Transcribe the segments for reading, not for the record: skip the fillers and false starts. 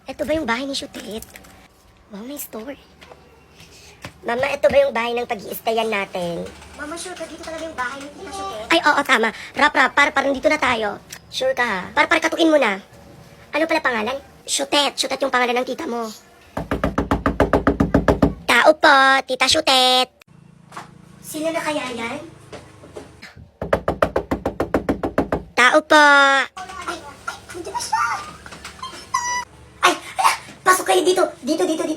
Ito ba yung bahay ni Shutet? Wow, may store. Mama, ito ba yung bahay ng pag-i-stayan natin? Mama, sure ka dito talaga yung bahay ni Tita Shutet? Ay, oo, tama. Rap, parang dito na tayo. Sure ka ha? Par, katukin mo na. Ano pala pangalan? Shutet. Shutet yung pangalan ng tita mo. Tao po, Tita Shutet. Sila na kaya yan? Tao po. Ay, hindi na siya. Ay, pasok kayo dito. Dito. Tara.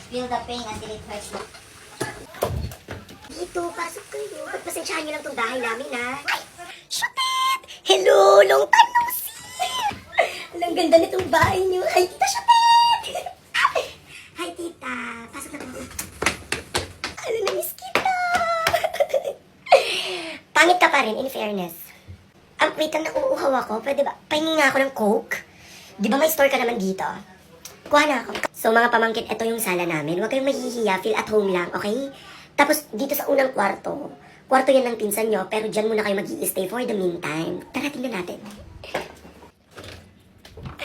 Feel the pain until it hurts. Dito, pasok kayo. Pagpasensyahan niyo lang tong bahay namin, ha? Ay, Shutet! Hello, long time no see! Ang ganda nitong bahay niyo. Ay, Tita Shutet! Hi, Tita. Pasok na po. Ano, na-miss kita. Pangit ka pa rin, in fairness. Wait lang, nauuhaw ako. Pwede ba? Pahingin nga ako ng Coke. Di ba may store ka naman dito? Kuha na ako. So mga pamangkin, ito yung sala namin. Huwag kayong mahihiya, feel at home lang, okay? Tapos dito sa unang kwarto, kwarto yan ng pinsan nyo, pero dyan muna kayo mag-i-stay for the meantime. Tara, tingnan natin.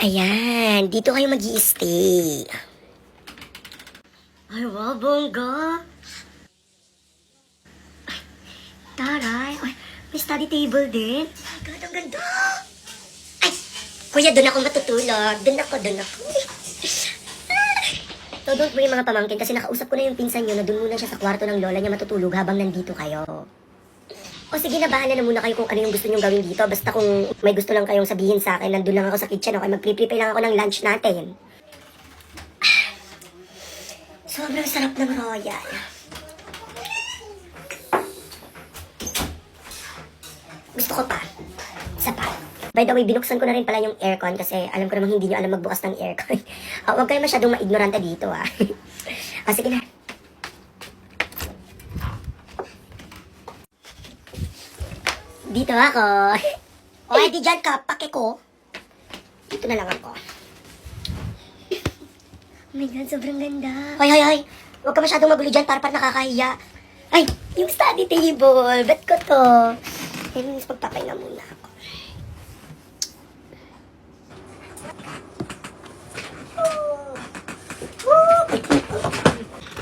Ayan, dito kayo mag-i-stay. Ay, wow, bongga. Ay, taray. Ay, may study table din. Ay, God, ang ganda. Ay, kuya, doon ako matutulog. Doon ako. So, don't worry mga pamangkin kasi nakausap ko na yung pinsan nyo na doon muna siya sa kwarto ng lola niya matutulog habang nandito kayo. O sige na, bahala na muna kayo kung ano yung gusto nyong gawin dito. Basta kung may gusto lang kayong sabihin sa akin, nandun lang ako sa kitchen, okay? Mag-prepare lang ako ng lunch natin. Sobrang sarap ng royal. Gusto ko pa. Isa pa. By the way, binuksan ko na rin pala yung aircon kasi alam ko namang hindi nyo alam magbukas ng aircon. Huwag kayo masyadong ma-ignorante dito, ah. Sige na. Dito ako. O, di dyan ka, pake ko. Dito na lang ako. Oh my God, sobrang ganda. Hoy. Huwag ka masyadong magulo dyan para nakakahiya. Ay, yung study table. Bet ko to. Anyways, pagpapahinga muna ako.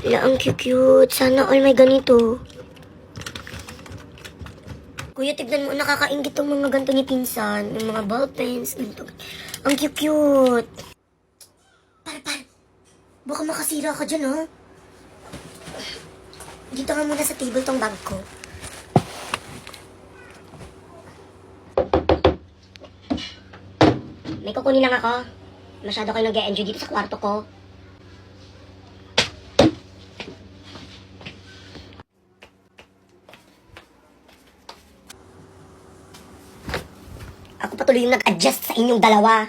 Wala, ang cute. Sana all may ganito. Kuya, tignan mo, nakakaingit tong mga ganito ni pinsan. Yung mga ballpens. Ang cute. Par. Baka makasira ka dyan, ha? Dito ka muna sa table tong bag ko. May kukunin lang ako. Masyado kayo nag-e-enjoy dito sa kwarto ko. Ako patuloy yung nag-adjust sa inyong dalawa.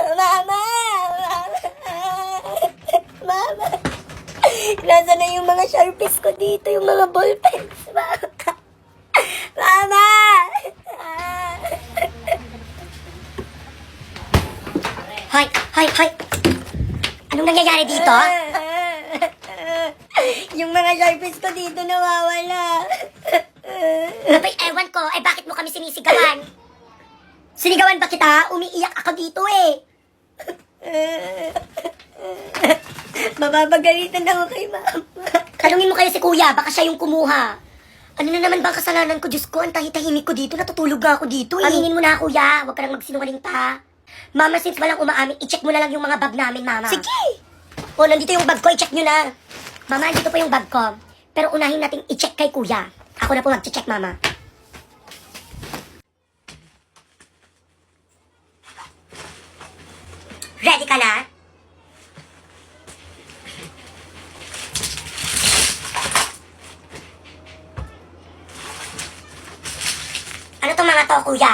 Mama! Nasaan na yung mga sharpies ko dito, yung mga ballpens, Mama! Hoy! Anong nangyayari dito? Yung mga sharpies ko dito nawawala. Abay, ewan ko. Ay, bakit mo kami sinisigawan? Sinigawan ba kita? Umiiyak ako dito eh. Mababagalitan ako kay mama. Tanungin mo kayo si kuya, baka siya yung kumuha. Ano na naman bang kasalanan ko? Diyos ko, ang tahitahimik ko dito. Natutulog nga ako dito eh. Aminin mo na kuya, huwag ka lang magsinungaling pa. Mama, since walang umaamin, i-check mo na lang yung mga bag namin, mama. Sige! O, nandito yung bag ko, i-check nyo na. Mama, nandito po yung bag ko. Pero unahin natin i-check kay kuya. Ako na po mag-check, mama. Ready ka na? Ano tong mga to, kuya?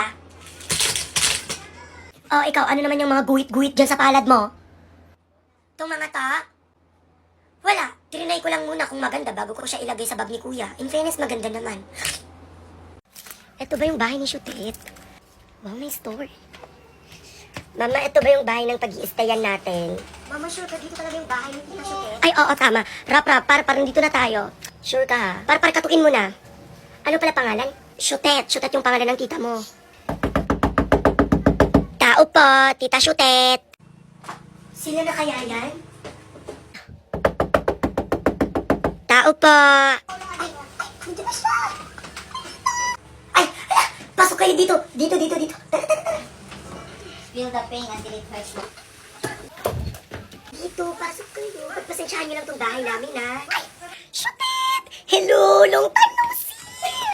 Oh, ikaw, ano naman yung mga guhit-guhit dyan sa palad mo? Itong mga to? Wala. Trinay ko lang muna kung maganda bago ko siya ilagay sa bag ni kuya. In fairness, maganda naman. Ito ba yung bahay ni Shutet? Wow, may store. Mama, ito ba yung bahay ng pag-i-stayan natin? Mama, sure ka dito talaga yung bahay ni Tita Shotet? Ay, oo, tama. Rap, parang dito na tayo. Sure ka ha? Par, katukin mo na. Ano pala pangalan? Shotet yung pangalan ng tita mo. Tao po, Tita Shotet. Sila na kaya yan? Tao po. Ay, hindi na siya. Ay, pasok kayo dito. Dito. Tara. Feel the pain until it hurts you. Dito, pasok kayo. Pagpasensyahan niyo lang tong bahay namin, ha? Ay, Shotet! Hello, long time no see!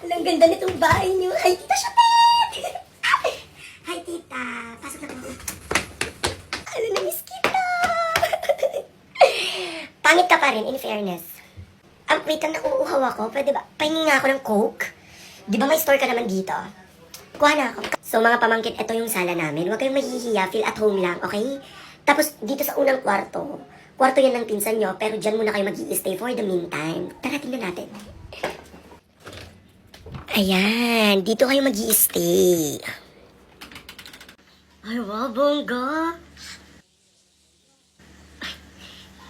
Ang ganda nitong bahay niyo. Ay, Tita Shotet! Hi, Tita. Pasok na po. Ano, na-miss kita. Pangit ka pa rin, in fairness. Wait lang, nauuhaw ako. Pwede ba? Pahingin nga ako ng Coke. Di ba may store ka naman dito? Kuha na ako. So, mga pamangkin, ito yung sala namin. Huwag kayong mahihiya. Feel at home lang, okay? Tapos, dito sa unang kwarto yan ng pinsan nyo, pero dyan muna kayo mag-i-stay for the meantime. Tara, tingnan natin. Ayan, dito kayo mag-i-stay. Ay, wow, bongga. Ay,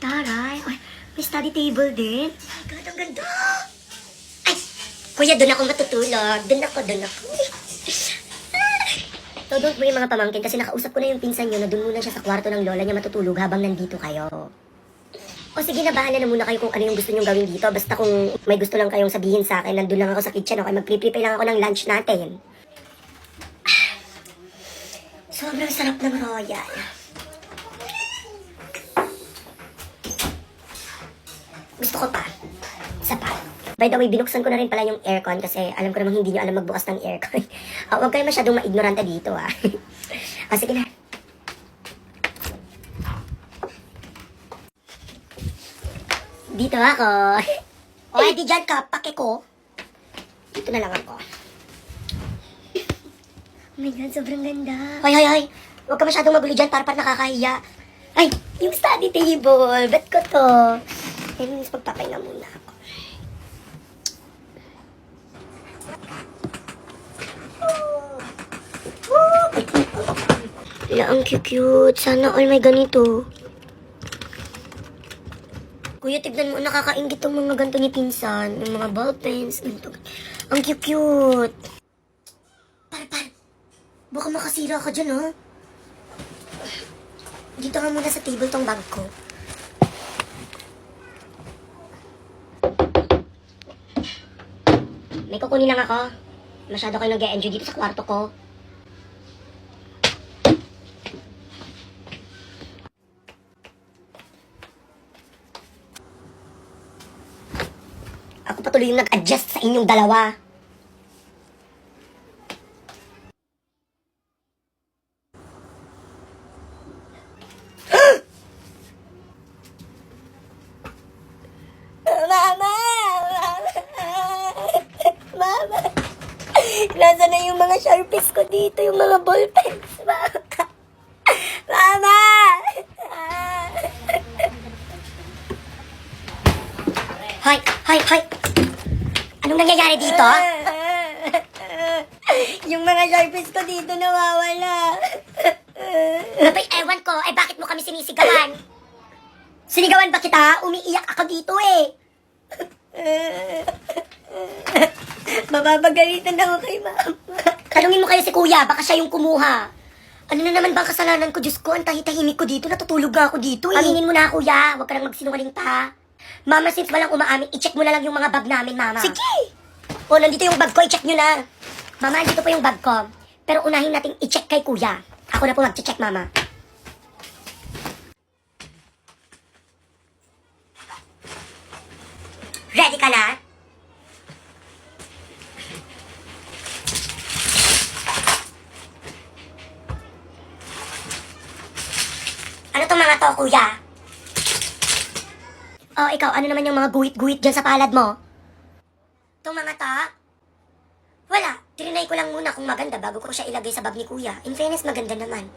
taray. Ay, may study table din. Ay, God, ang ganda. Ay, kuya, doon ako matutulog. Doon ako. So, don't worry mga pamangkin kasi nakausap ko na yung pinsan nyo na doon muna siya sa kwarto ng lola niya matutulog habang nandito kayo. O sige na, bahala na muna kayo kung ano yung gusto nyong gawin dito. Basta kung may gusto lang kayong sabihin sa akin, nandun lang ako sa kitchen, okay? Mag-prepare lang ako ng lunch natin. Sobrang sarap ng royal. Gusto ko pa. Isa pa. By the way, binuksan ko na rin pala yung aircon kasi alam ko namang hindi nyo alam magbukas ng aircon. Huwag kayo masyadong ma-ignorante dito, ah. Sige na. Dito ako. O, di dyan ka, pake ko. Dito na lang ako. Oh my God, sobrang ganda. Hoy. Huwag ka masyadong magulo dyan para nakakahiya. Ay, yung study table. Bet ko to. Anyways, pagpapahinga muna ako. Ang cute. Sana all may ganito. Kuya, tignan mo, nakakaingit tong mga ganito ni pinsan. Yung mga ballpens, ganito. Ang cute. Par. Baka makasira ka dyan, ha? Dito ka muna sa table tong bag ko. May kukunin lang ako. Masyado kayo nag-e-enjoy dito sa kwarto ko. Ako patuloy yung nag-adjust sa inyong dalawa. Mama! Nasaan na yung mga sharpies ko dito, yung mga ballpens, Mama! Hoy! Anong nangyayari dito? Yung mga sharpies ko dito nawawala. Abay, ewan ko. Ay, bakit mo kami sinisigawan? Sinigawan ba kita? Umiiyak ako dito eh. Mababagalitan ako kay mama. Tanungin mo kayo si kuya, baka siya yung kumuha. Ano na naman bang kasalanan ko? Diyos ko, ang tahitahimik ko dito. Natutulog nga ako dito eh. Aminin mo na, kuya. Huwag ka lang magsinungaling pa. Mama, since walang umaamin, i-check mo na lang yung mga bag namin, mama. Sige! O, nandito yung bag ko, i-check nyo na. Mama, nandito po yung bag ko. Pero unahin natin i-check kay kuya. Ako na po mag-check, mama. Ready ka na? Ano tong mga to, kuya? Oh, ikaw, ano naman yung mga guhit-guhit dyan sa palad mo? Itong mga to? Wala. Trinay ko lang muna kung maganda bago ko siya ilagay sa bag ni kuya. In fairness, maganda naman.